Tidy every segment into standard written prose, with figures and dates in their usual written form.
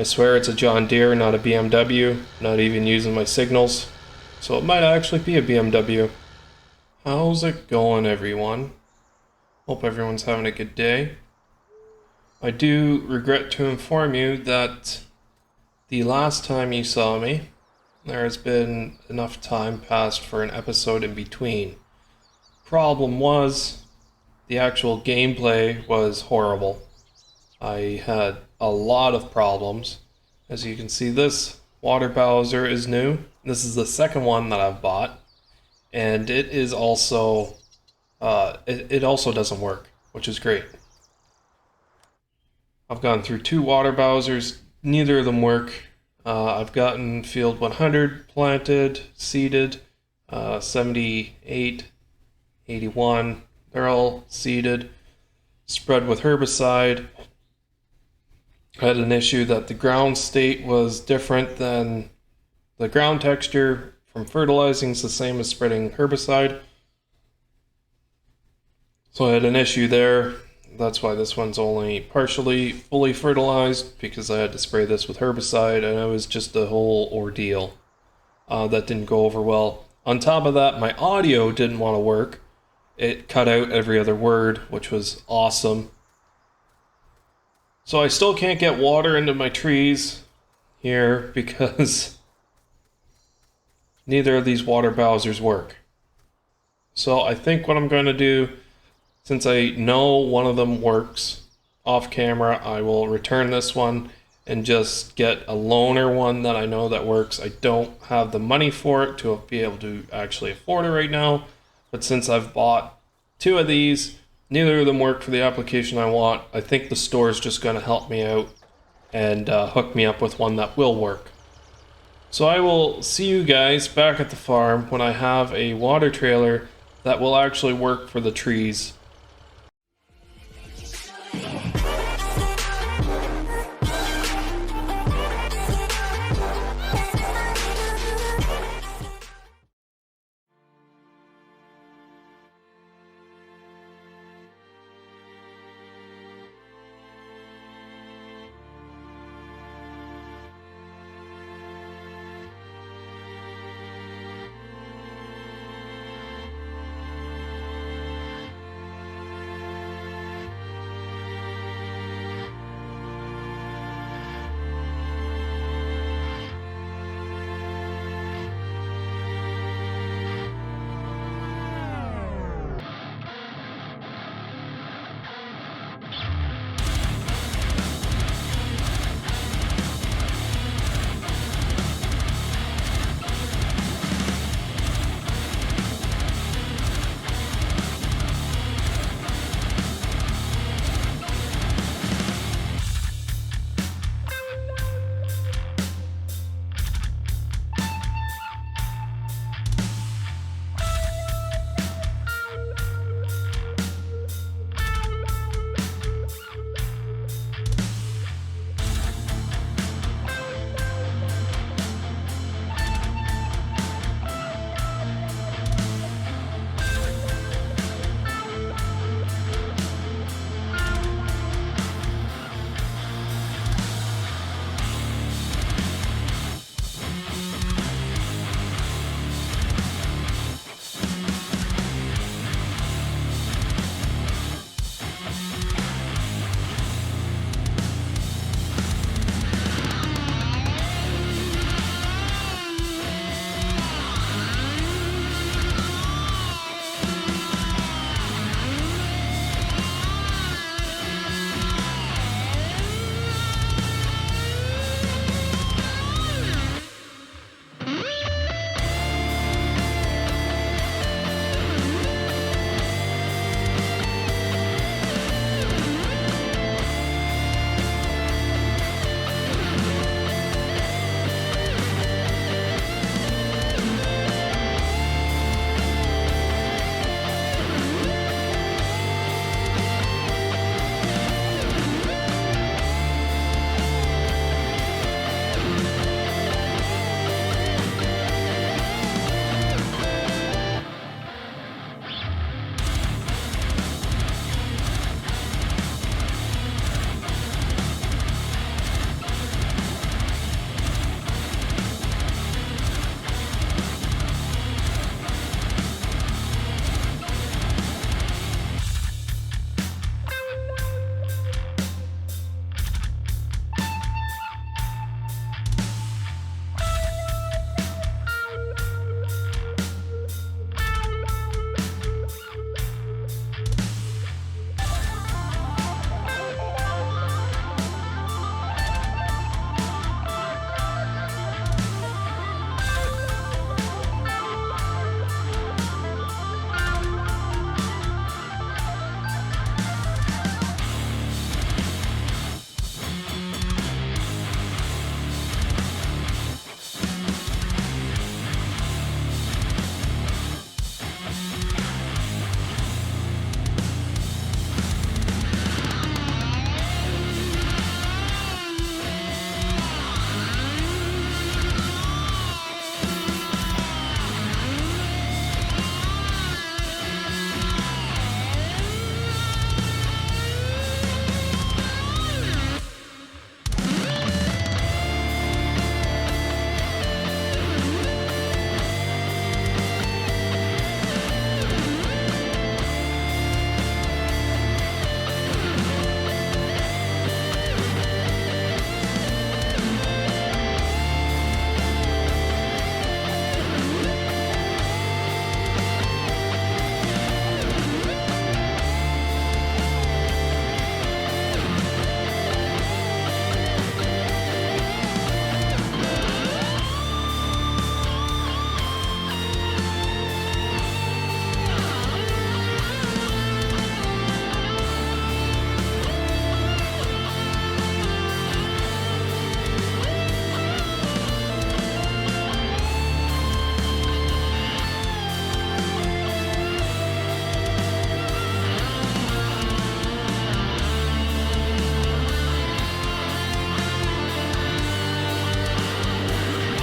I swear it's a John Deere, not a BMW, not even using my signals. So it might actually be a BMW. How's it going, everyone? Hope everyone's having a good day. I do regret to inform you that the last time you saw me, there has been enough time passed for an episode in between. Problem was, the actual gameplay was horrible. I had a lot of problems. As you can see, this water Bowser is new. This is the second one that I've bought, and it is also it also doesn't work, which is great. I've gone through two water Bowsers, neither of them work. I've gotten field 100 planted, seeded, 78, 81. They're all seeded, spread with herbicide. I had an issue that the ground state was different than the ground texture from fertilizing is the same as spreading herbicide. So I had an issue there. That's why this one's only partially fully fertilized, because I had to spray this with herbicide, and it was just a whole ordeal. That didn't go over well. On top of that, my audio didn't want to work. It cut out every other word, which was awesome. So I still can't get water into my trees here because neither of these water Bowsers work. So I think what I'm going to do, since I know one of them works off camera, I will return this one and just get a loaner one that I know that works. I don't have the money for it to be able to actually afford it right now, but since I've bought two of these, neither of them work for the application I want. I think the store is just going to help me out and hook me up with one that will work. So I will see you guys back at the farm when I have a water trailer that will actually work for the trees.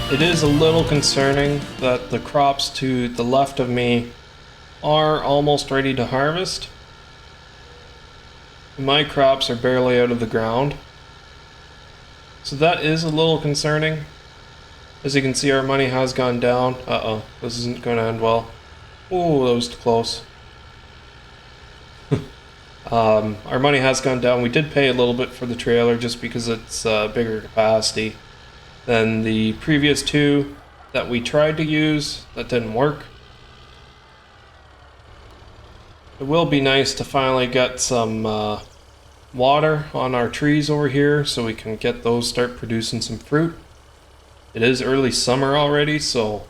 It is a little concerning that the crops to the left of me are almost ready to harvest. My crops are barely out of the ground. So that is a little concerning. As you can see, our money has gone down. Uh-oh, this isn't going to end well. Oh, that was close. Our money has gone down. We did pay a little bit for the trailer just because it's bigger capacity than the previous two that we tried to use. That didn't work. It will be nice to finally get some water on our trees over here so we can get those start producing some fruit. It is early summer already, so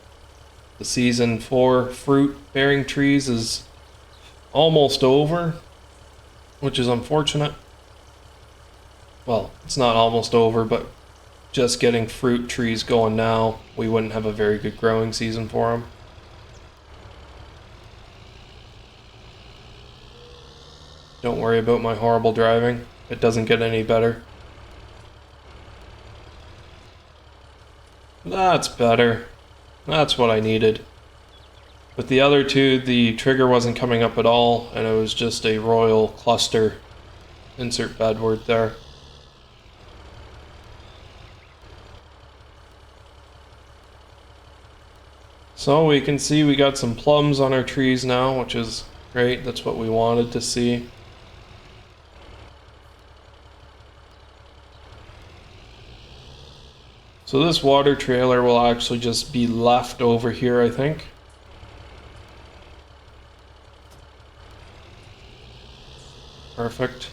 the season for fruit bearing trees is almost over, which is unfortunate. Well, it's not almost over, but just getting fruit trees going now, we wouldn't have a very good growing season for them. Don't worry about my horrible driving. It doesn't get any better. That's better. That's what I needed. With the other two, the trigger wasn't coming up at all, and it was just a royal cluster. Insert bad word there. So we can see we got some plums on our trees now, which is great. That's what we wanted to see. So this water trailer will actually just be left over here, I think. Perfect.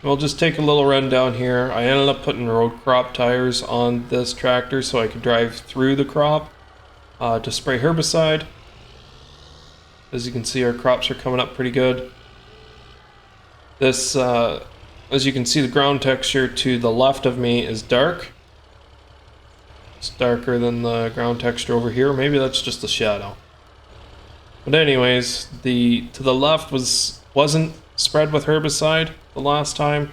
We'll just take a little run down here. I ended up putting road crop tires on this tractor so I could drive through the crop to spray herbicide. As you can see, our crops are coming up pretty good. This, as you can see, the ground texture to the left of me is dark. It's darker than the ground texture over here. Maybe that's just the shadow. But anyways, to the left wasn't spread with herbicide the last time.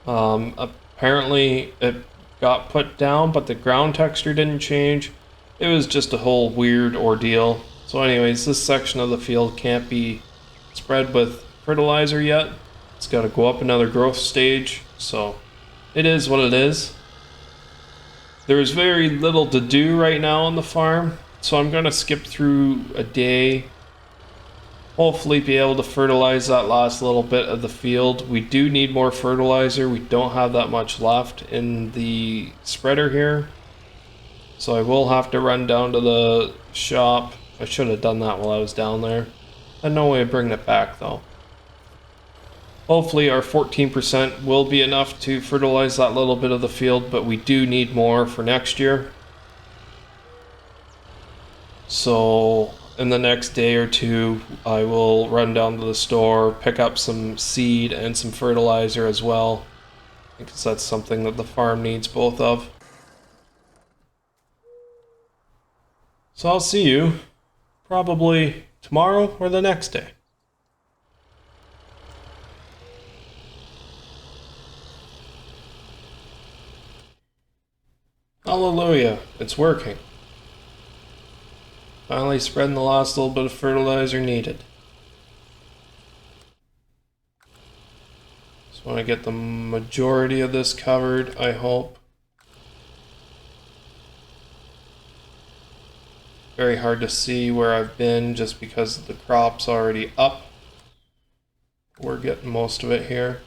Apparently it got put down, but the ground texture didn't change. It was just a whole weird ordeal. So anyways, this section of the field can't be spread with fertilizer yet. It's got to go up another growth stage. So it is what it is. There's very little to do right now on the farm, so I'm going to skip through a day. Hopefully be able to fertilize that last little bit of the field. We do need more fertilizer. We don't have that much left in the spreader here. So I will have to run down to the shop. I should have done that while I was down there. I had no way of bringing it back though. Hopefully our 14% will be enough to fertilize that little bit of the field, but we do need more for next year. So in the next day or two, I will run down to the store, pick up some seed and some fertilizer as well, because that's something that the farm needs both of. So I'll see you probably tomorrow or the next day. Hallelujah, it's working. Finally spreading the last little bit of fertilizer needed. Just want to get the majority of this covered, I hope. Very hard to see where I've been just because the crop's already up. We're getting most of it here.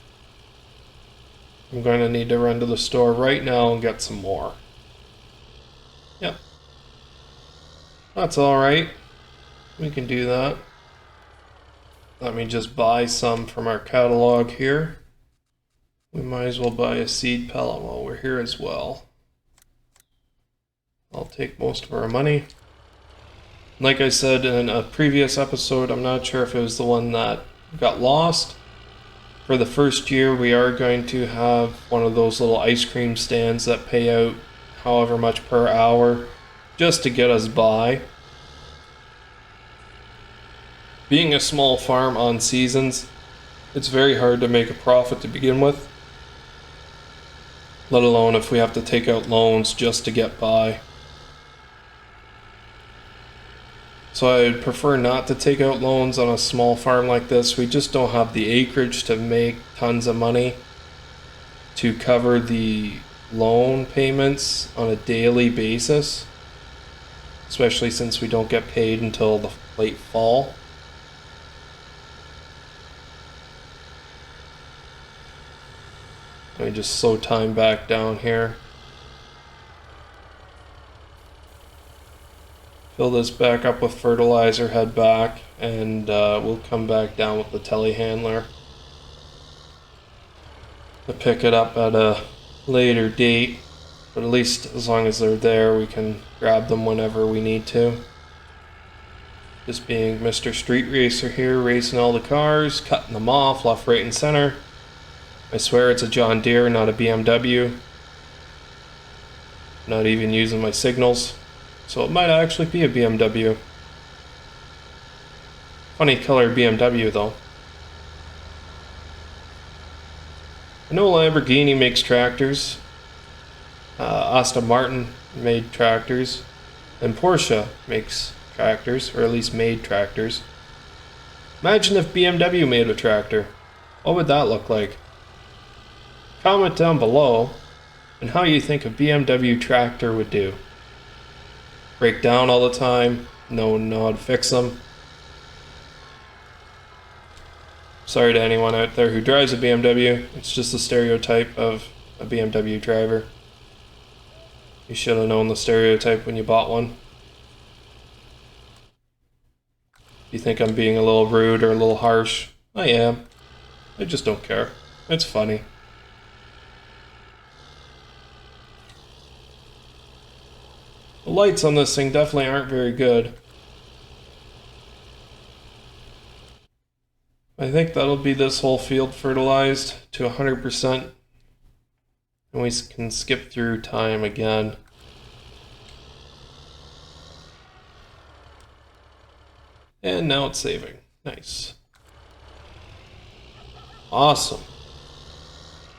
I'm going to need to run to the store right now and get some more. Yep. That's alright. We can do that. Let me just buy some from our catalog here. We might as well buy a seed pellet while we're here as well. I'll take most of our money. Like I said in a previous episode, I'm not sure if it was the one that got lost. For the first year, we are going to have one of those little ice cream stands that pay out however much per hour, just to get us by. Being a small farm on seasons, it's very hard to make a profit to begin with. let alone if we have to take out loans just to get by. So I'd prefer not to take out loans on a small farm like this. We just don't have the acreage to make tons of money to cover the loan payments on a daily basis, especially since we don't get paid until the late fall. Let me just slow time back down here. Fill this back up with fertilizer, head back, and we'll come back down with the telehandler to pick it up at a later date. But at least as long as they're there, we can grab them whenever we need to. Just being Mr. Street Racer here, racing all the cars, cutting them off left, right, and center. I swear it's a John Deere, not a BMW. Not even using my signals. So it might actually be a BMW. Funny color BMW though. I know Lamborghini makes tractors. Aston Martin made tractors. And Porsche makes tractors, or at least made tractors. Imagine if BMW made a tractor. What would that look like? Comment down below on how you think a BMW tractor would do. Break down all the time, no one know how to fix them. Sorry to anyone out there who drives a BMW, it's just a stereotype of a BMW driver. You should have known the stereotype when you bought one. You think I'm being a little rude or a little harsh? I am. I just don't care. It's funny. The lights on this thing definitely aren't very good. I think that'll be this whole field fertilized to 100%. And we can skip through time again. And now it's saving. Nice. Awesome.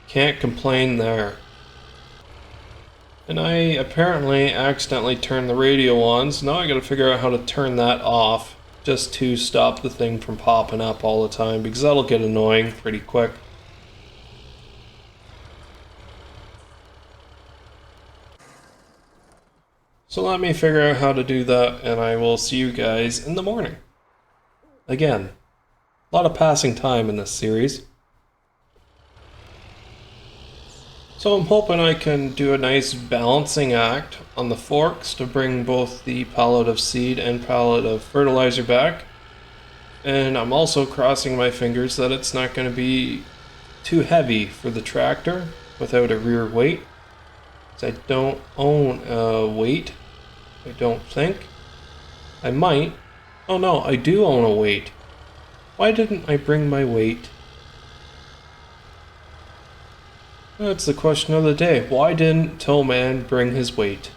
Can't complain there. And I apparently accidentally turned the radio on, so now I gotta figure out how to turn that off just to stop the thing from popping up all the time, because that'll get annoying pretty quick. So let me figure out how to do that, and I will see you guys in the morning. Again, a lot of passing time in this series. So I'm hoping I can do a nice balancing act on the forks to bring both the pallet of seed and pallet of fertilizer back. And I'm also crossing my fingers that it's not going to be too heavy for the tractor without a rear weight. I don't own a weight, I don't think. I might. Oh no, I do own a weight. Why didn't I bring my weight? That's the question of the day. Why didn't Tillman bring his weight?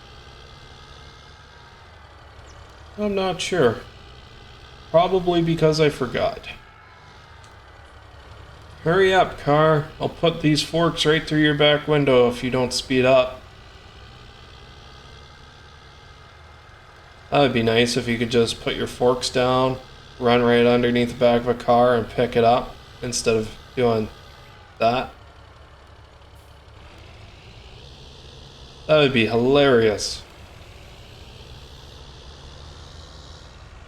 I'm not sure. Probably because I forgot. Hurry up, car. I'll put these forks right through your back window if you don't speed up. That would be nice if you could just put your forks down, run right underneath the back of a car and pick it up instead of doing that. That would be hilarious.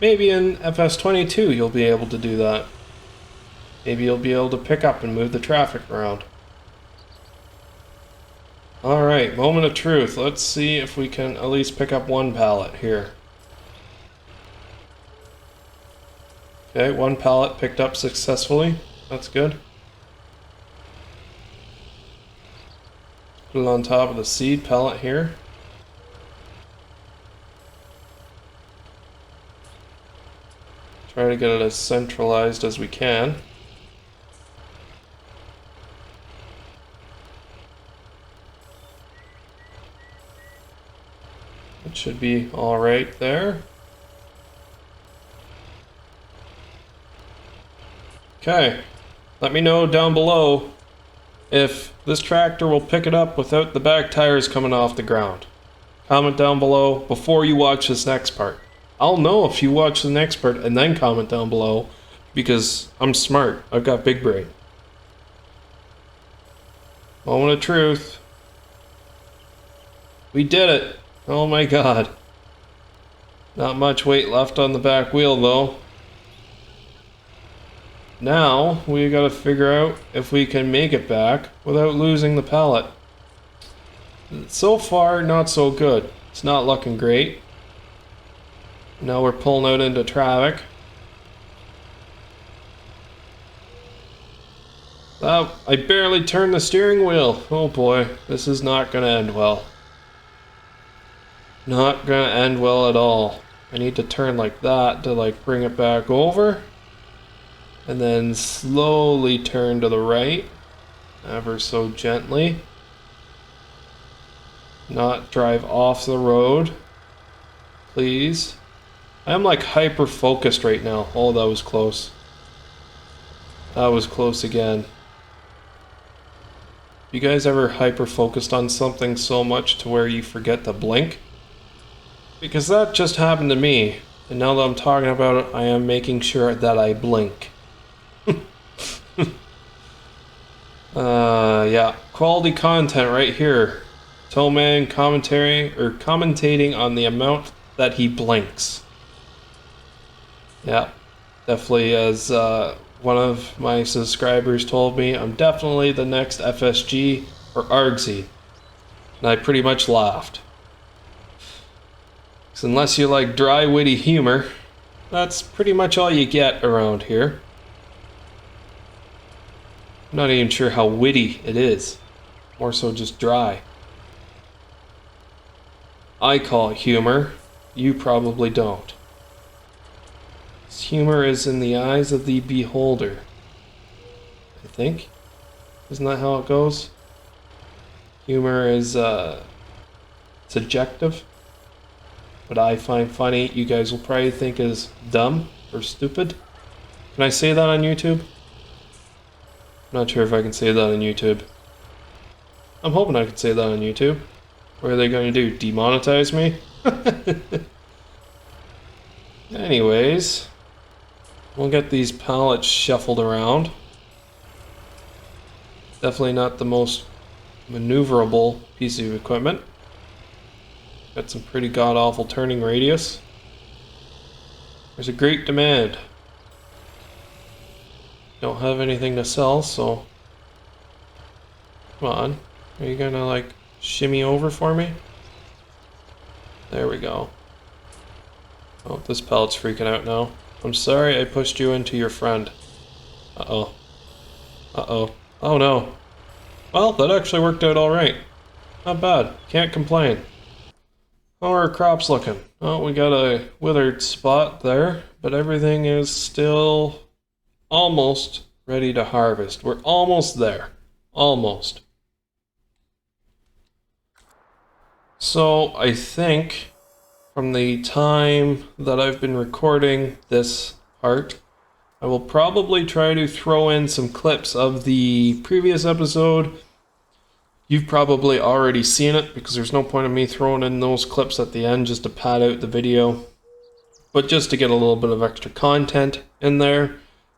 Maybe in FS22 you'll be able to do that. Maybe you'll be able to pick up and move the traffic around. Alright, moment of truth. Let's see if we can at least pick up one pallet here. Okay, one pallet picked up successfully. That's good. Put it on top of the seed pallet here. Try to get it as centralized as we can. It should be all right there. Okay, let me know down below if this tractor will pick it up without the back tires coming off the ground. Comment down below before you watch this next part. I'll know if you watch the next part and then comment down below because I'm smart. I've got big brain. Moment of truth. We did it. Oh my god. Not much weight left on the back wheel though. Now we gotta figure out if we can make it back without losing the pallet. So far, not so good. It's not looking great. Now we're pulling out into traffic. I barely turned the steering wheel. Oh boy, this is not gonna end well. Not gonna end well at all. I need to turn like that to like bring it back over. And then slowly turn to the right. Ever so gently. Not drive off the road. Please. I'm like hyper focused right now. Oh, that was close. That was close again. You guys ever hyper focused on something so much to where you forget to blink? Because that just happened to me. And now that I'm talking about it, I am making sure that I blink. Yeah. Quality content right here. Towman commentating on the amount that he blinks. Yeah. Definitely, as one of my subscribers told me, I'm definitely the next FSG or Argsy. And I pretty much laughed. Because unless you like dry, witty humor, that's pretty much all you get around here. I'm not even sure how witty it is. More so just dry. I call it humor. You probably don't. Humor is in the eyes of the beholder. I think. Isn't that how it goes? Humor is subjective. What I find funny, you guys will probably think is dumb or stupid. Can I say that on YouTube? I'm not sure if I can say that on YouTube. I'm hoping I can say that on YouTube. What are they going to do? Demonetize me? Anyways, we'll get these pallets shuffled around. Definitely not the most maneuverable piece of equipment. Got some pretty god-awful turning radius. There's a great demand. Don't have anything to sell, so... Come on. Are you gonna, like, shimmy over for me? There we go. Oh, this pallet's freaking out now. I'm sorry I pushed you into your friend. Uh-oh. Uh-oh. Oh no. Well, that actually worked out alright. Not bad. Can't complain. How are our crops looking? Oh, we got a withered spot there, but everything is still almost ready to harvest. We're almost there. Almost. So, I think from the time that I've been recording this part, I will probably try to throw in some clips of the previous episode. You've probably already seen it because there's no point in me throwing in those clips at the end just to pad out the video. But just to get a little bit of extra content in there,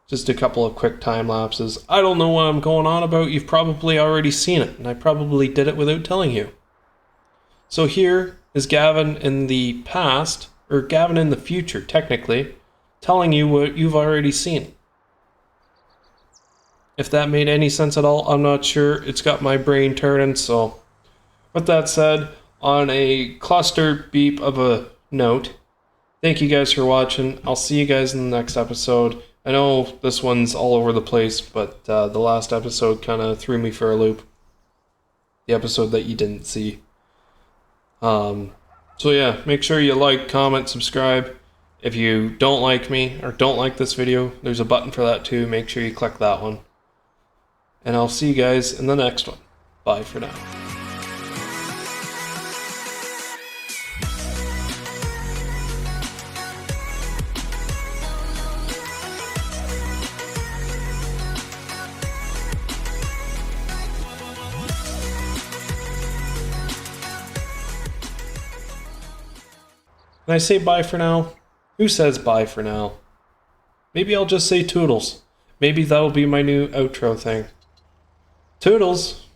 just a couple of quick time lapses. I don't know what I'm going on about. You've probably already seen it, and I probably did it without telling you. So here is Gavin in the past, or Gavin in the future, technically, telling you what you've already seen. If that made any sense at all, I'm not sure. It's got my brain turning, so... With that said, on a cluster beep of a note, thank you guys for watching. I'll see you guys in the next episode. I know this one's all over the place, but the last episode kind of threw me for a loop. The episode that you didn't see. So yeah, make sure you like, comment, subscribe. If you don't like me or don't like this video, there's a button for that too. Make sure you click that one. And I'll see you guys in the next one. Bye for now. Can I say bye for now? Who says bye for now? Maybe I'll just say toodles. Maybe that'll be my new outro thing. Toodles!